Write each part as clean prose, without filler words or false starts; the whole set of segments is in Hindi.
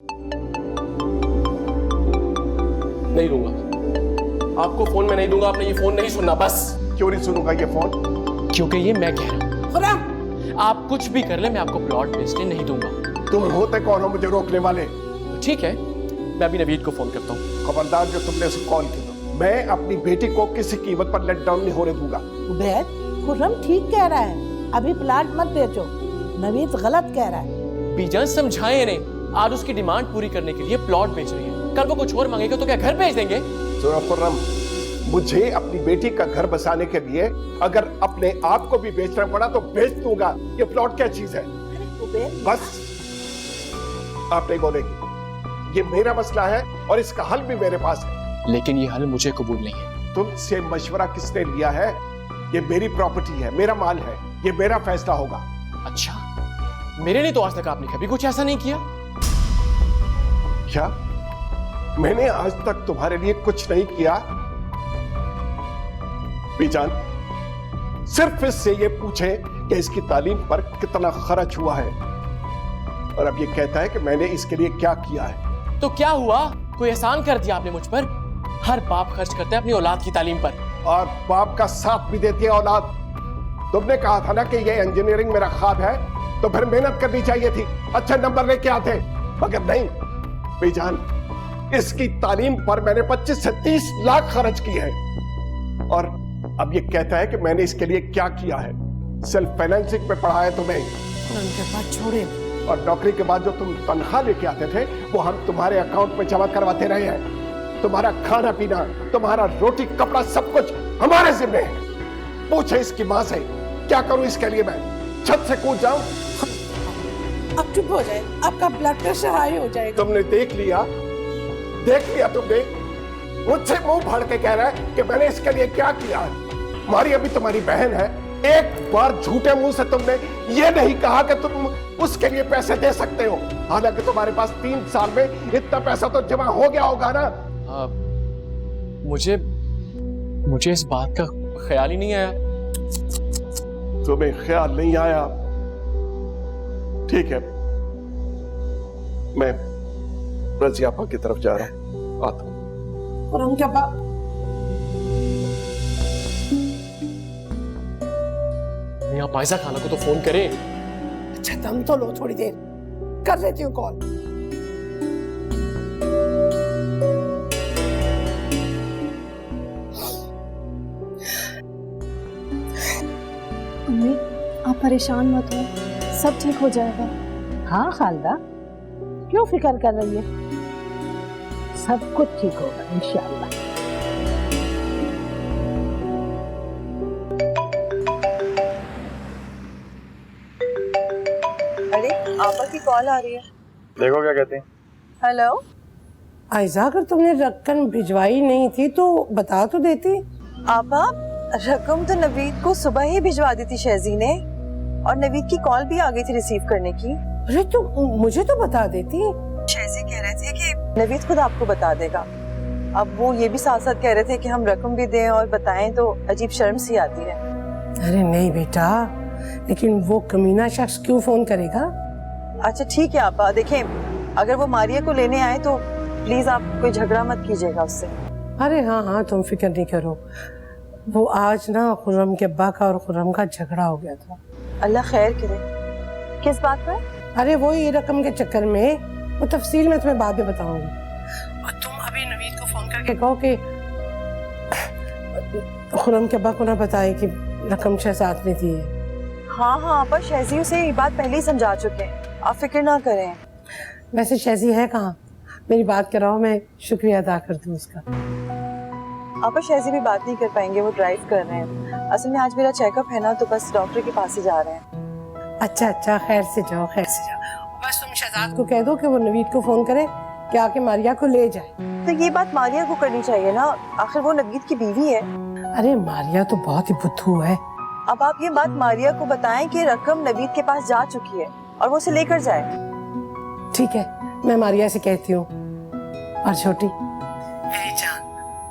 नहीं दूंगा, आपको फोन में नहीं दूंगा। आपने ये फोन नहीं सुनना बस। क्यों नहीं सुनूंगा ये फोन? क्योंकि ये मैं कह रहा हूं। खुर्रम, आप कुछ भी कर ले, मैं आपको प्लॉट बेचने नहीं दूंगा। तुम होते कौन हो मुझे रोकने वाले? ठीक है, मैं अभी नवीद को फोन करता हूँ। खबरदार जो तुमने उसे कॉल किया। मैं अपनी बेटी को किसी कीमत पर लेट डाउन नहीं होने दूंगा। उबैद, खुर्रम ठीक कह रहा है, अभी प्लाट मत बेचो। नवीद गलत कह रहा है। बीजान समझाएं इन्हें, आज उसकी डिमांड पूरी करने के लिए प्लॉट बेच रही है। कल वो कुछ और मांगेगा तो क्या घर भेज देंगे? सुनो खुर्रम, मुझे अपनी बेटी का घर बसाने के लिए अगर अपने आप को भी बेचना पड़ा तो बेच दूंगा। ये प्लॉट क्या चीज है? उबैद, बस आप नहीं बोलेगी। ये मेरा मसला है और इसका हल भी मेरे पास है। लेकिन ये हल मुझे कबूल नहीं है। तुमसे मशवरा किसने लिया है? ये मेरी प्रॉपर्टी है, मेरा माल है, ये मेरा फैसला होगा। अच्छा, मेरे लिए तो आज तक आपने कभी कुछ ऐसा नहीं किया। क्या मैंने आज तक तुम्हारे लिए कुछ नहीं किया? बीजान, सिर्फ इससे ये पूछे कि इसकी तालीम पर कितना खर्च हुआ है, और अब ये कहता है कि मैंने इसके लिए क्या किया है। तो क्या हुआ? कोई एहसान कर दिया आपने मुझ पर? हर बाप खर्च करता है अपनी औलाद की तालीम पर, और बाप का साथ भी देती है औलाद। तुमने कहा था ना कि ये इंजीनियरिंग मेरा ख्वाब है, तो फिर मेहनत करनी चाहिए थी, अच्छे नंबर लेके आते। मगर नहीं बीजान, इसकी तालीम पर मैंने 25 से 30 लाख खर्च किए हैं, और अब ये कहता है कि मैंने इसके लिए क्या किया है। सेल्फ फाइनेंसिंग पे पढ़ाया तुम्हें, उनके पास छोड़े। और नौकरी के बाद जो तुम तनख्वाह लेके आते थे वो हम तुम्हारे अकाउंट में जमा करवाते रहे हैं। तुम्हारा खाना पीना, तुम्हारा रोटी कपड़ा सब कुछ हमारे जिम्मे है। पूछे इसकी माँ से, क्या करूं इसके लिए? मैं छत से कूद जाऊं? अब चुप हो जाए, आपका ब्लड प्रेशर हाई हो जाएगा। तुमने देख लिया तुमने। मुझसे मुंह फाड़ के कह रहा है कि मैंने इसके लिए क्या किया है। मारी अभी तुम्हारी बहन है, एक बार झूठे मुंह से तुमने ये नहीं कहा कि तुम उसके लिए पैसे दे सकते हो, हालांकि तुम्हारे पास 3 साल में इतना पैसा तो जमा हो गया होगा ना। मुझे इस बात का ख्याल ही नहीं आया। तुम्हें ख्याल नहीं आया? ठीक है, मैं रजियापा की तरफ जा रहा हूं, आता हूं। और उनके पास मियां पायजा खाना को तो फोन करें। अच्छा दम तो लो, थोड़ी देर कर लेती हूँ कॉल। अम्मी, आप परेशान मत हो, सब ठीक हो जाएगा। हाँ खालदा, क्यों फिक्र कर रही है? सब कुछ ठीक होगा इंशाअल्लाह। अरे आपा की कॉल आ रही है। देखो क्या कहते हैं। हेलो आयजा, अगर तुमने रकम भिजवाई नहीं थी तो बता तो देती। आपा, रकम तो नवीद को सुबह ही भिजवा दी थी शहजी ने, और नवीद की कॉल भी आ गई थी रिसीव करने की। अरे तो मुझे तो बता देती। शहजी कह रहे थे कि नवीद खुद आपको बता देगा। अब वो ये भी साथ साथ कह रहे थे कि हम रकम भी दें और बताएं, तो अजीब शर्म सी आती है। अरे नहीं बेटा, लेकिन वो कमीना शख्स क्यों फोन करेगा? अच्छा ठीक है आपा, देखें अगर वो मारिया को लेने आए तो प्लीज आप कोई झगड़ा मत कीजिएगा उससे। अरे हाँ हाँ, तुम फिक्र नहीं करो। वो आज ना खुर्रम के अब्बा का और खुर्रम का झगड़ा हो गया था। अल्लाह खैर करे। किस बात पर? अरे वो ये रकम के चक्कर में, वो तफसील में तुम्हें बाद में बताऊंगी। और तुम अभी नवीद को फोन करके कहो कि खुर्रम के अब्बा को ना बताए कि रकम शहजाद ने दी है। हाँ हाँ आपा, शहजी उसे ये बात पहले ही समझा चुके हैं, आप फिक्र ना करें। वैसे शहजी है कहाँ? मेरी बात कराओ, मैं शुक्रिया अदा कर दूँ उसका। आपा शहजी भी बात नहीं कर पाएंगे, वो ड्राइव कर रहे हैं। असल में आज मेरा चेकअप है ना, तो बस डॉक्टर के पास ही जा रहे हैं। अच्छा अच्छा, खैर से जाओ, खैर से जाओ। बस तुम शहजाद को कह दो कि वो नवीद को फोन करे कि आके मारिया को ले जाए। तो ये बात मारिया को करनी चाहिए ना, आखिर वो नवीद की बीवी है। अरे मारिया तो बहुत ही बुद्धू है। अब आप ये बात मारिया को बताएं कि रकम नवीद के पास जा चुकी है और वो उसे लेकर जाए। ठीक है, मैं मारिया से कहती हूँ। और छोटी मेरी जान,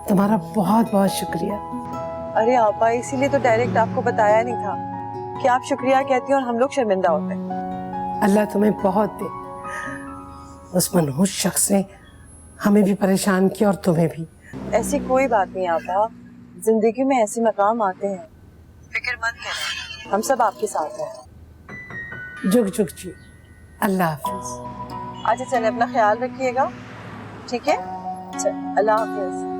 तुम्हारा बहुत बहुत शुक्रिया। अरे आपा, इसीलिए तो डायरेक्ट आपको बताया नहीं था कि आप शुक्रिया कहती हैं और हम लोग शर्मिंदा होते हैं। अल्लाह तुम्हें बहुत दे। उस मनहूस शख्स ने हमें भी परेशान किया और तुम्हें भी। ऐसी कोई बात नहीं आपा, जिंदगी में ऐसे मकाम आते हैं, फिक्र मत करें, हम सब आपके साथ हैं। जुग जुग जी, अल्लाह हाफिज। अच्छा चले, अपना ख्याल रखिएगा, ठीक है? चल, अल्लाह हाफिज।